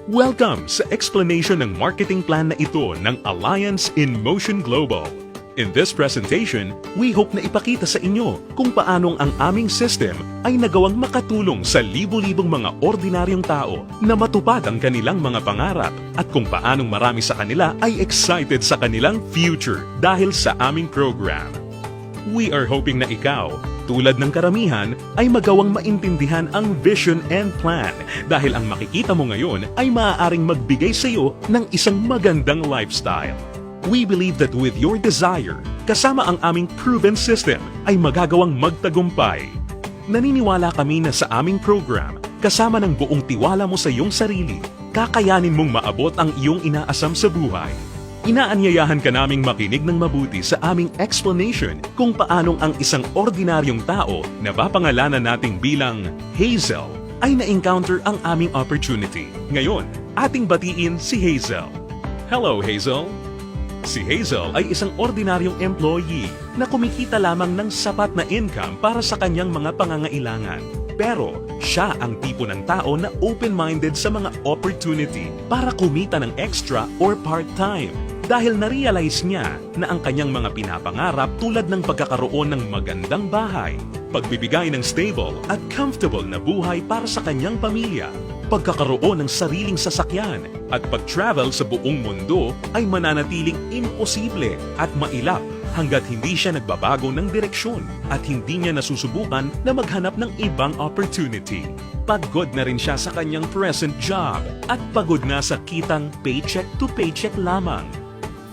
Welcome sa explanation ng marketing plan na ito ng Alliance in Motion Global. In this presentation, we hope na ipakita sa inyo kung paanong ang aming system ay nagawang makatulong sa libu-libong mga ordinaryong tao na matupad ang kanilang mga pangarap at kung paanong marami sa kanila ay excited sa kanilang future dahil sa aming program. We are hoping na ikaw, tulad ng karamihan, ay magawang maintindihan ang vision and plan dahil ang makikita mo ngayon ay maaaring magbigay sa iyo ng isang magandang lifestyle. We believe that with your desire, kasama ang aming proven system, ay magagawang magtagumpay. Naniniwala kami na sa aming program, kasama ng buong tiwala mo sa iyong sarili, kakayanin mong maabot ang iyong inaasam sa buhay. Inaanyayahan ka naming makinig ng mabuti sa aming explanation kung paanong ang isang ordinaryong tao na papangalanan nating bilang Hazel ay na-encounter ang aming opportunity. Ngayon, ating batiin si Hazel. Hello, Hazel! Si Hazel ay isang ordinaryong employee na kumikita lamang ng sapat na income para sa kanyang mga pangangailangan. Pero siya ang tipo ng tao na open-minded sa mga opportunity para kumita ng extra or part-time. Dahil na-realize niya na ang kanyang mga pinapangarap tulad ng pagkakaroon ng magandang bahay, pagbibigay ng stable at comfortable na buhay para sa kanyang pamilya, pagkakaroon ng sariling sasakyan at pag-travel sa buong mundo ay mananatiling imposible at mailap hanggat hindi siya nagbabago ng direksyon at hindi niya nasusubukan na maghanap ng ibang opportunity. Pagod na rin siya sa kanyang present job at pagod na sa kitang paycheck to paycheck lamang.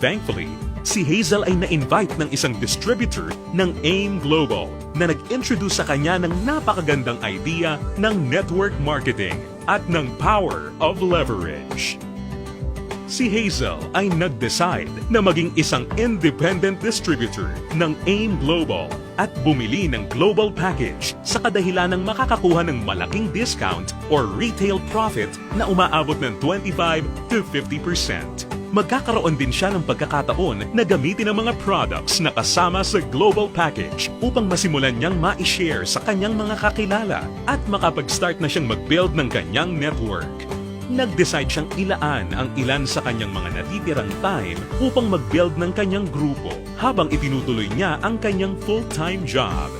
Thankfully, si Hazel ay na-invite ng isang distributor ng AIM Global na nag-introduce sa kanya ng napakagandang idea ng network marketing at ng power of leverage. Si Hazel ay nag-decide na maging isang independent distributor ng AIM Global at bumili ng global package sa kadahilan ng makakakuha ng malaking discount or retail profit na umaabot ng 25 to 50%. Magkakaroon din siya ng pagkakataon na gamitin ang mga products na kasama sa global package upang masimulan niyang ma-share sa kanyang mga kakilala at makapag-start na siyang mag-build ng kanyang network. Nag-decide siyang ilaan ang ilan sa kanyang mga natitirang time upang mag-build ng kanyang grupo habang itinutuloy niya ang kanyang full-time job.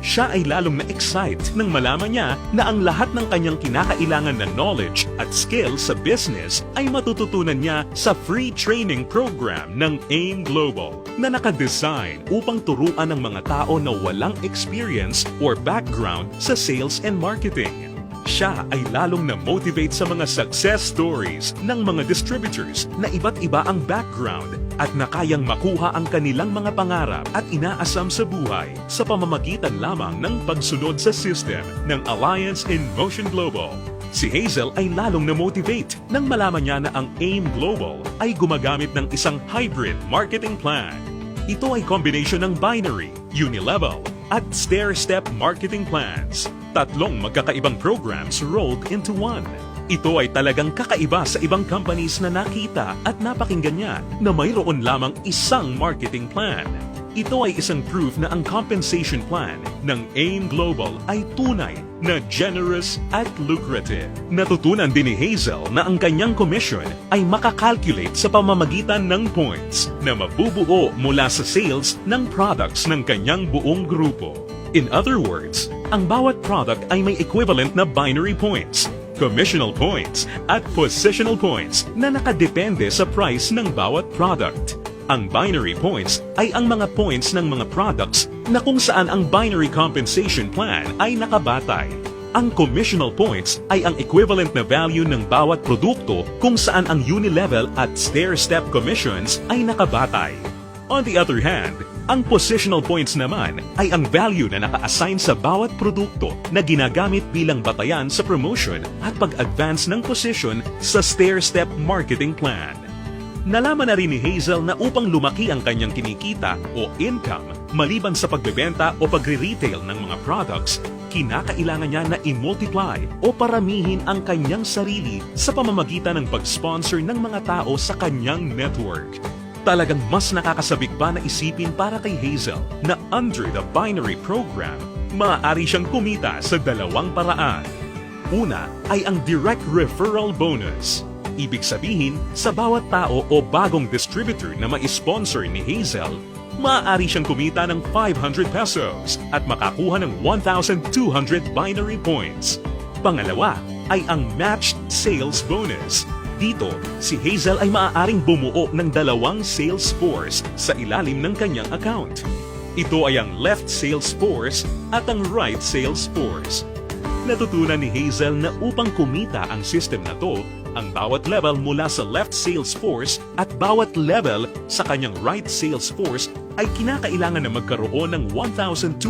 Siya ay lalong na-excite nang malaman niya na ang lahat ng kanyang kinakailangan na knowledge at skills sa business ay matututunan niya sa free training program ng AIM Global na nakadesign upang turuan ang mga tao na walang experience or background sa sales and marketing. Siya ay lalong na-motivate sa mga success stories ng mga distributors na iba't iba ang background at na kayang makuha ang kanilang mga pangarap at inaasam sa buhay sa pamamagitan lamang ng pagsunod sa system ng Alliance in Motion Global. Si Hazel ay lalong na-motivate nang malaman niya na ang AIM Global ay gumagamit ng isang hybrid marketing plan. Ito ay combination ng binary, unilevel, at stair-step marketing plans. Tatlong magkakaibang programs rolled into one. Ito ay talagang kakaiba sa ibang companies na nakita at napakinggan niya na mayroon lamang isang marketing plan. Ito ay isang proof na ang compensation plan ng AIM Global ay tunay na generous at lucrative. Natutunan din ni Hazel na ang kanyang commission ay makakalculate sa pamamagitan ng points na mabubuo mula sa sales ng products ng kanyang buong grupo. In other words, ang bawat product ay may equivalent na binary points, commissional points, at positional points na nakadepende sa price ng bawat product. Ang binary points ay ang mga points ng mga products na kung saan ang binary compensation plan ay nakabatay. Ang commissional points ay ang equivalent na value ng bawat produkto kung saan ang unilevel at stair-step commissions ay nakabatay. On the other hand, ang positional points naman ay ang value na naka-assign sa bawat produkto na ginagamit bilang batayan sa promotion at pag-advance ng position sa stair-step marketing plan. Nalaman na rin ni Hazel na upang lumaki ang kanyang kinikita o income maliban sa pagbebenta o pagre-retail ng mga products, kinakailangan niya na i-multiply o paramihin ang kanyang sarili sa pamamagitan ng pag-sponsor ng mga tao sa kanyang network. Talagang mas nakakasabik pa na isipin para kay Hazel na under the binary program, maaari siyang kumita sa dalawang paraan. Una ay ang direct referral bonus. Ibig sabihin, sa bawat tao o bagong distributor na ma-sponsor ni Hazel, maaari siyang kumita ng 500 pesos at makakuha ng 1,200 binary points. Pangalawa ay ang matched sales bonus. Dito, si Hazel ay maaaring bumuo ng 2 sales force sa ilalim ng kanyang account. Ito ay ang left sales force at ang right sales force. Natutunan ni Hazel na upang kumita ang system na to, ang bawat level mula sa left sales force at bawat level sa kanyang right sales force ay kinakailangan na magkaroon ng 1,200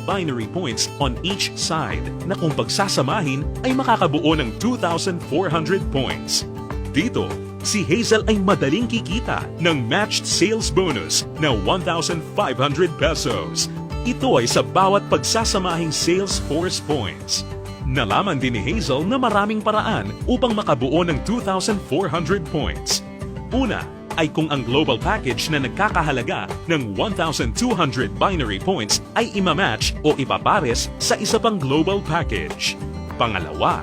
binary points on each side na kung pagsasamahin ay makakabuo ng 2,400 points. Dito, si Hazel ay madaling kikita ng matched sales bonus na 1,500 pesos. Ito ay sa bawat pagsasamahing sales force points. Nalaman din ni Hazel na maraming paraan upang makabuo ng 2,400 points. Una ay kung ang global package na nagkakahalaga ng 1,200 binary points ay imamatch o ipapares sa isa pang global package. Pangalawa,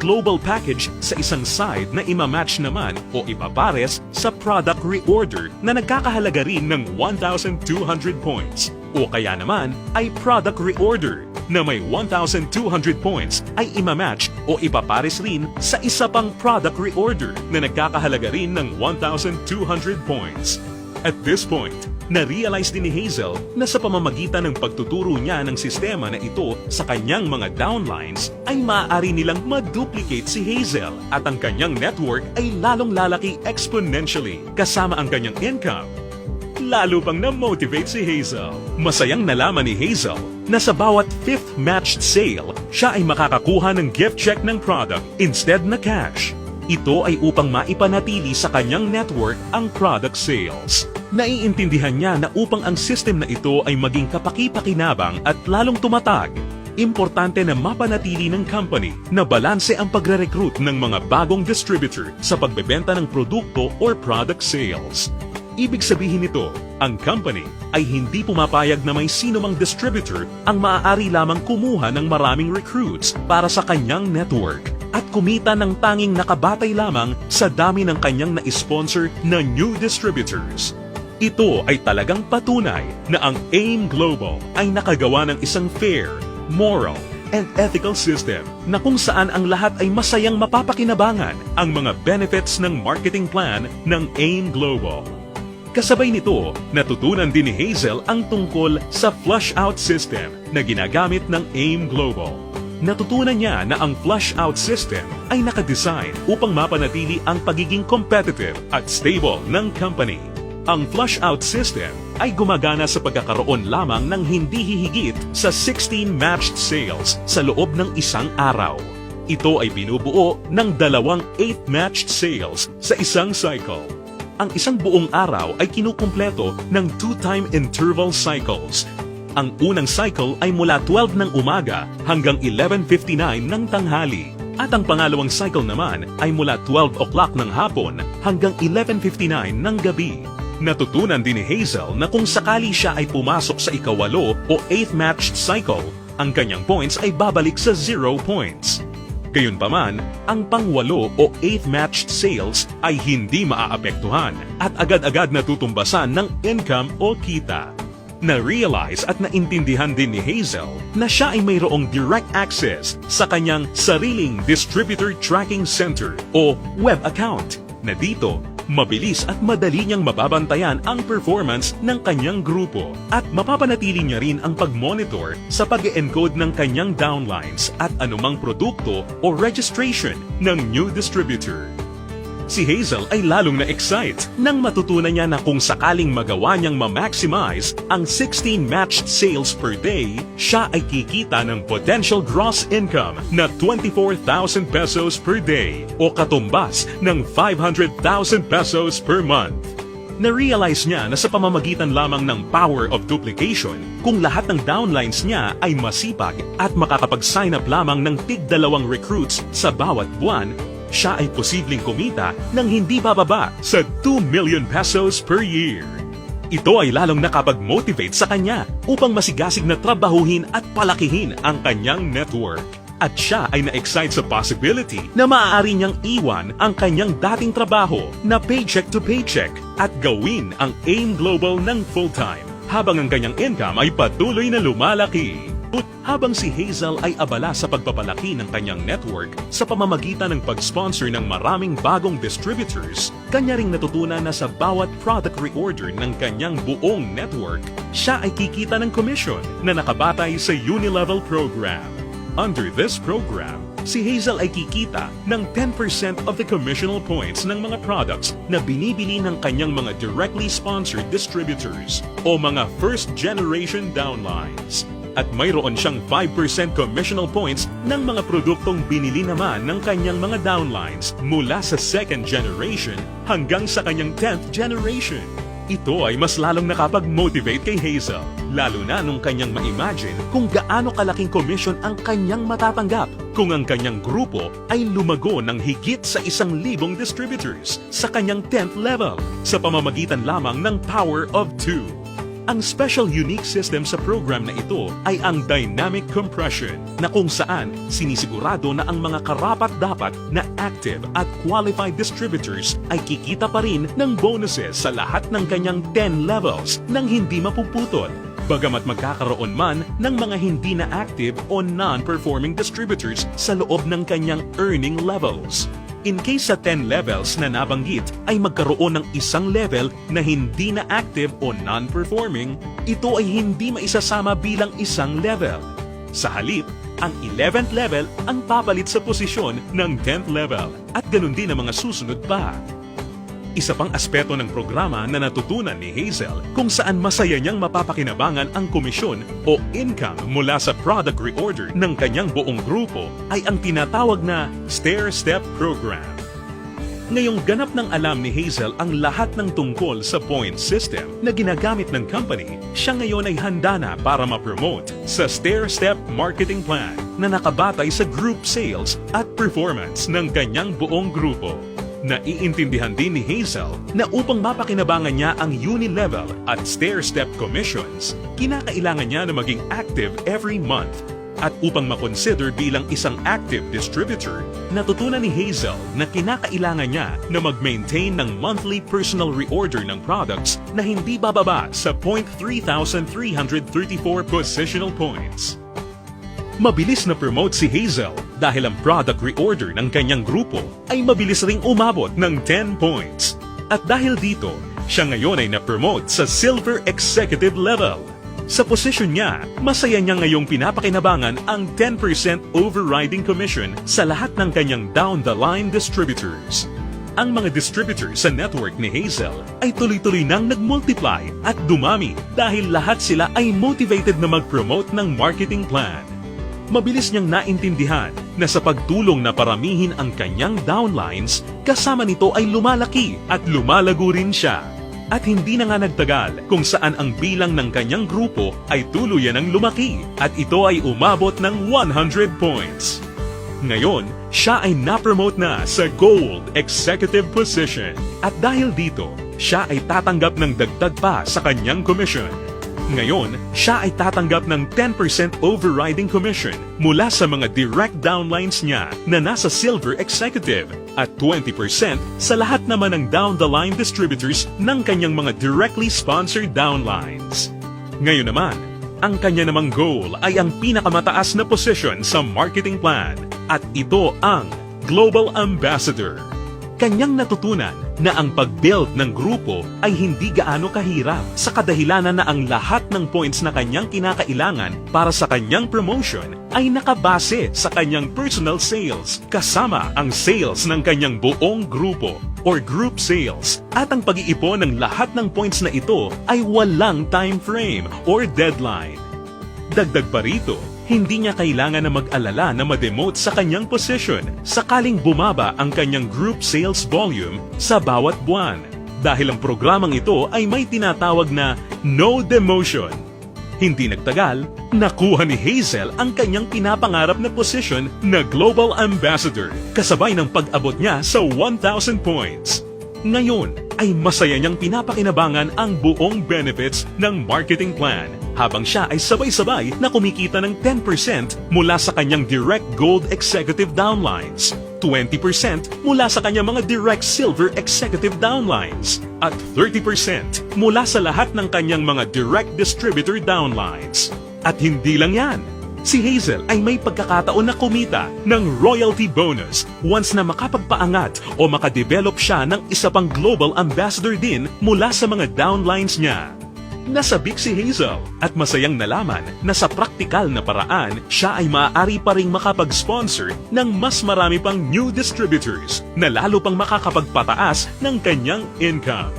global package sa isang side na imamatch naman o ipapares sa product reorder na nagkakahalaga rin ng 1,200 points. O kaya naman ay product reorder na may 1,200 points ay imamatch o ipapares rin sa isa pang product reorder na nagkakahalaga rin ng 1,200 points. At this point, na-realize din ni Hazel na sa pamamagitan ng pagtuturo niya ng sistema na ito sa kanyang mga downlines ay maaari nilang ma-duplicate si Hazel at ang kanyang network ay lalong lalaki exponentially kasama ang kanyang income. Lalo pang na-motivate si Hazel. Masayang nalaman ni Hazel na sa bawat 5th matched sale, siya ay makakakuha ng gift check ng product instead na cash. Ito ay upang maipanatili sa kanyang network ang product sales. Naiintindihan niya na upang ang system na ito ay maging kapaki-pakinabang at lalong tumatag, importante na mapanatili ng company na balanse ang pagre-recruit ng mga bagong distributor sa pagbebenta ng produkto or product sales. Ibig sabihin nito, ang company ay hindi pumapayag na may sino mang distributor ang maaari lamang kumuha ng maraming recruits para sa kanyang network at kumita ng tanging nakabatay lamang sa dami ng kanyang na-sponsor na new distributors. Ito ay talagang patunay na ang AIM Global ay nakagawa ng isang fair, moral, and ethical system na kung saan ang lahat ay masayang mapapakinabangan ang mga benefits ng marketing plan ng AIM Global. Kasabay nito, natutunan din ni Hazel ang tungkol sa flush-out system na ginagamit ng AIM Global. Natutunan niya na ang flush-out system ay nakadesign upang mapanatili ang pagiging competitive at stable ng company. Ang flush-out system ay gumagana sa pagkakaroon lamang ng hindi hihigit sa 16 matched sales sa loob ng isang araw. Ito ay binubuo ng 2 8 matched sales sa isang cycle. Ang isang buong araw ay kinukumpleto ng 2-time interval cycles. Ang unang cycle ay mula 12 ng umaga hanggang 11:59 ng tanghali. At ang pangalawang cycle naman ay mula 12 o'clock ng hapon hanggang 11:59 ng gabi. Natutunan din ni Hazel na kung sakali siya ay pumasok sa ikawalo o 8th matched cycle, ang kanyang points ay babalik sa 0 points. Gayunpaman, ang pang-8 o 8th matched sales ay hindi maaapektuhan at agad-agad natutumbasan ng income o kita. Na-realize at naintindihan din ni Hazel na siya ay mayroong direct access sa kanyang sariling Distributor Tracking Center o web account na dito mabilis at madali niyang mababantayan ang performance ng kanyang grupo at mapapanatili niya rin ang pag-monitor sa pag-encode ng kanyang downlines at anumang produkto o registration ng new distributor. Si Hazel ay lalong na-excite nang matutunan niya na kung sakaling magawa niyang ma-maximize ang 16 matched sales per day, siya ay kikita ng potential gross income na 24,000 pesos per day o katumbas ng 500,000 pesos per month. Na-realize niya na sa pamamagitan lamang ng power of duplication, kung lahat ng downlines niya ay masipag at makakapag-sign up lamang ng tig-2 recruits sa bawat buwan, siya ay posibleng kumita ng hindi bababa sa 2 million pesos per year. Ito ay lalong nakapag-motivate sa kanya upang masigasig na trabahuhin at palakihin ang kanyang network. At siya ay na-excite sa possibility na maaari niyang iwan ang kanyang dating trabaho na paycheck to paycheck at gawin ang AIM Global ng full-time habang ang kanyang income ay patuloy na lumalaki. Habang si Hazel ay abala sa pagpapalaki ng kanyang network sa pamamagitan ng pag-sponsor ng maraming bagong distributors, kanya ring natutunan na sa bawat product reorder ng kanyang buong network, siya ay kikita ng commission na nakabatay sa Unilevel program. Under this program, si Hazel ay kikita ng 10% of the commissional points ng mga products na binibili ng kanyang mga directly sponsored distributors o mga first-generation downlines. At mayroon siyang 5% commissional points ng mga produktong binili naman ng kanyang mga downlines mula sa second generation hanggang sa kanyang 10th generation. Ito ay mas lalong nakapag-motivate kay Hazel, lalo na nung kanyang ma-imagine kung gaano kalaking commission ang kanyang matatanggap kung ang kanyang grupo ay lumago ng higit sa 1,000 distributors sa kanyang 10th level sa pamamagitan lamang ng Power of 2. Ang special unique system sa program na ito ay ang dynamic compression na kung saan sinisigurado na ang mga karapat-dapat na active at qualified distributors ay kikita pa rin ng bonuses sa lahat ng kanyang 10 levels nang hindi mapuputol. Bagamat magkakaroon man ng mga hindi na active o non-performing distributors sa loob ng kanyang earning levels. In case sa 10 levels na nabanggit ay magkaroon ng isang level na hindi na active o non-performing, ito ay hindi maisasama bilang isang level. Sa halip, ang 11th level ang papalit sa posisyon ng 10th level at ganun din ang mga susunod pa. Isa pang aspeto ng programa na natutunan ni Hazel kung saan masaya niyang mapapakinabangan ang komisyon o income mula sa product reorder ng kanyang buong grupo ay ang tinatawag na stair-step program. Ngayong ganap ng alam ni Hazel ang lahat ng tungkol sa point system na ginagamit ng company, siya ngayon ay handa na para ma-promote sa stair-step marketing plan na nakabatay sa group sales at performance ng kanyang buong grupo. Naiintindihan din ni Hazel na upang mapakinabangan niya ang Unilevel at stair-step commissions, kinakailangan niya na maging active every month. At upang makonsider bilang isang active distributor, natutunan ni Hazel na kinakailangan niya na mag-maintain ng monthly personal reorder ng products na hindi bababa sa 3,334 positional points. Mabilis na promote si Hazel dahil ang product reorder ng kanyang grupo ay mabilis ring umabot ng 10 points. At dahil dito, siya ngayon ay na-promote sa Silver Executive level. Sa posisyon niya, masaya niya ngayong pinapakinabangan ang 10% overriding commission sa lahat ng kanyang down-the-line distributors. Ang mga distributors sa network ni Hazel ay tuloy-tuloy nang nag-multiply at dumami dahil lahat sila ay motivated na mag-promote ng marketing plan. Mabilis niyang naintindihan na sa pagtulong na paramihin ang kanyang downlines, kasama nito ay lumalaki at lumalago rin siya. At hindi na nga nagtagal kung saan ang bilang ng kanyang grupo ay tuluyan ng lumaki at ito ay umabot ng 100 points. Ngayon, siya ay na-promote na sa Gold Executive position at dahil dito, siya ay tatanggap ng dagdag pa sa kanyang commission. Ngayon, siya ay tatanggap ng 10% overriding commission mula sa mga direct downlines niya na nasa Silver Executive at 20% sa lahat naman ng down-the-line distributors ng kanyang mga directly sponsored downlines. Ngayon naman, ang kanya namang goal ay ang pinakamataas na position sa marketing plan at ito ang Global Ambassador. Kanyang natutunan na ang pag-build ng grupo ay hindi gaano kahirap sa kadahilanan na ang lahat ng points na kanyang kinakailangan para sa kanyang promotion ay nakabase sa kanyang personal sales kasama ang sales ng kanyang buong grupo or group sales at ang pag-iipon ng lahat ng points na ito ay walang time frame or deadline. Dagdag pa rito, hindi niya kailangan na mag-alala na ma-demote sa kanyang position sakaling bumaba ang kanyang group sales volume sa bawat buwan dahil ang programang ito ay may tinatawag na no demotion. Hindi nagtagal, nakuha ni Hazel ang kanyang pinapangarap na position na Global Ambassador kasabay ng pag-abot niya sa 1,000 points. Ngayon ay masaya niyang pinapakinabangan ang buong benefits ng marketing plan habang siya ay sabay-sabay na kumikita ng 10% mula sa kanyang direct gold executive downlines, 20% mula sa kanyang mga direct silver executive downlines, at 30% mula sa lahat ng kanyang mga direct distributor downlines. At hindi lang yan, si Hazel ay may pagkakataon na kumita ng royalty bonus once na makapagpaangat o makadevelop siya ng isa pang global ambassador din mula sa mga downlines niya. Nasabik si Hazel at masayang nalaman na sa praktikal na paraan siya ay maaari pa ring makapag-sponsor ng mas marami pang new distributors na lalo pang makakapagpataas ng kanyang income.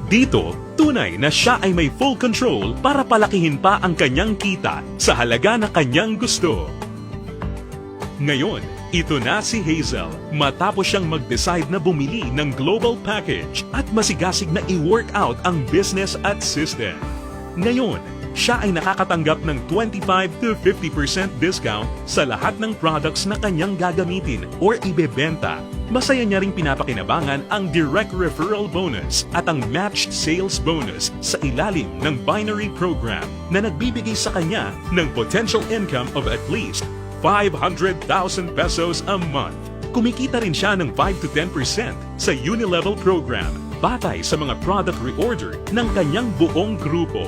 Dito, tunay na siya ay may full control para palakihin pa ang kanyang kita sa halaga na kanyang gusto. Ngayon, ito na si Hazel matapos siyang mag-decide na bumili ng global package at masigasig na i-work out ang business at system. Ngayon, siya ay nakakatanggap ng 25 to 50% discount sa lahat ng products na kanyang gagamitin or ibebenta. Masaya niya ring pinapakinabangan ang direct referral bonus at ang matched sales bonus sa ilalim ng binary program na nagbibigay sa kanya ng potential income of at least 500,000 pesos a month. Kumikita rin siya ng 5 to 10% sa Unilevel program batay sa mga product reorder ng kanyang buong grupo.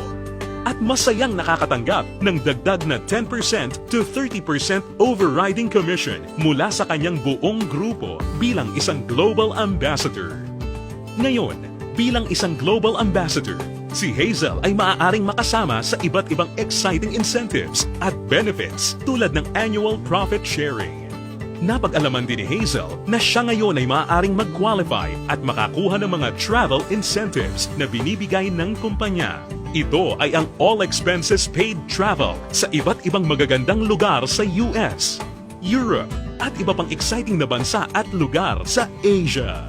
At masayang nakakatanggap ng dagdag na 10% to 30% overriding commission mula sa kanyang buong grupo bilang isang global ambassador. Ngayon, bilang isang global ambassador, si Hazel ay maaaring makasama sa iba't ibang exciting incentives at benefits tulad ng annual profit sharing. Napag-alaman din ni Hazel na siya ngayon ay maaaring mag-qualify at makakuha ng mga travel incentives na binibigay ng kumpanya. Ito ay ang all expenses paid travel sa iba't ibang magagandang lugar sa US, Europe, at iba pang exciting na bansa at lugar sa Asia.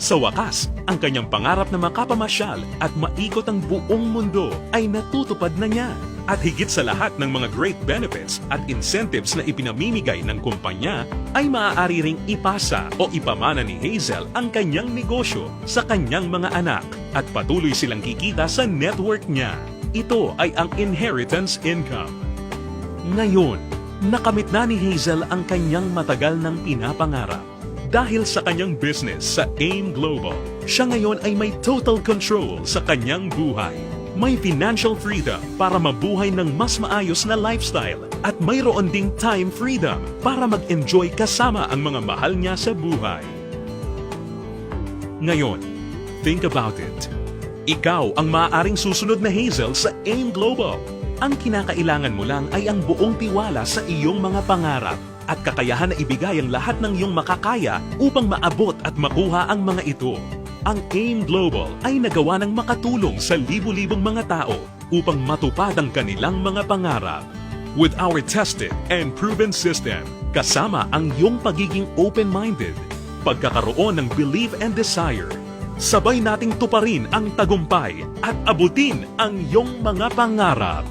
Sa wakas, ang kanyang pangarap na makapamasyal at maikot ang buong mundo ay natutupad na niya. At higit sa lahat ng mga great benefits at incentives na ipinamimigay ng kumpanya, ay maaari ring ipasa o ipamana ni Hazel ang kanyang negosyo sa kanyang mga anak at patuloy silang kikita sa network niya. Ito ay ang inheritance income. Ngayon, nakamit na ni Hazel ang kanyang matagal ng pinapangarap. Dahil sa kanyang business sa AIM Global, siya ngayon ay may total control sa kanyang buhay. May financial freedom para mabuhay ng mas maayos na lifestyle at mayroon ding time freedom para mag-enjoy kasama ang mga mahal niya sa buhay. Ngayon, think about it. Ikaw ang maaaring susunod na Hazel sa AIM Global. Ang kinakailangan mo lang ay ang buong tiwala sa iyong mga pangarap at kakayahan na ibigay ang lahat ng iyong makakaya upang maabot at makuha ang mga ito. Ang AIM Global ay nagawa ng makatulong sa libu-libong mga tao upang matupad ang kanilang mga pangarap. With our tested and proven system, kasama ang iyong pagiging open-minded, pagkakaroon ng belief and desire, sabay nating tuparin ang tagumpay at abutin ang iyong mga pangarap.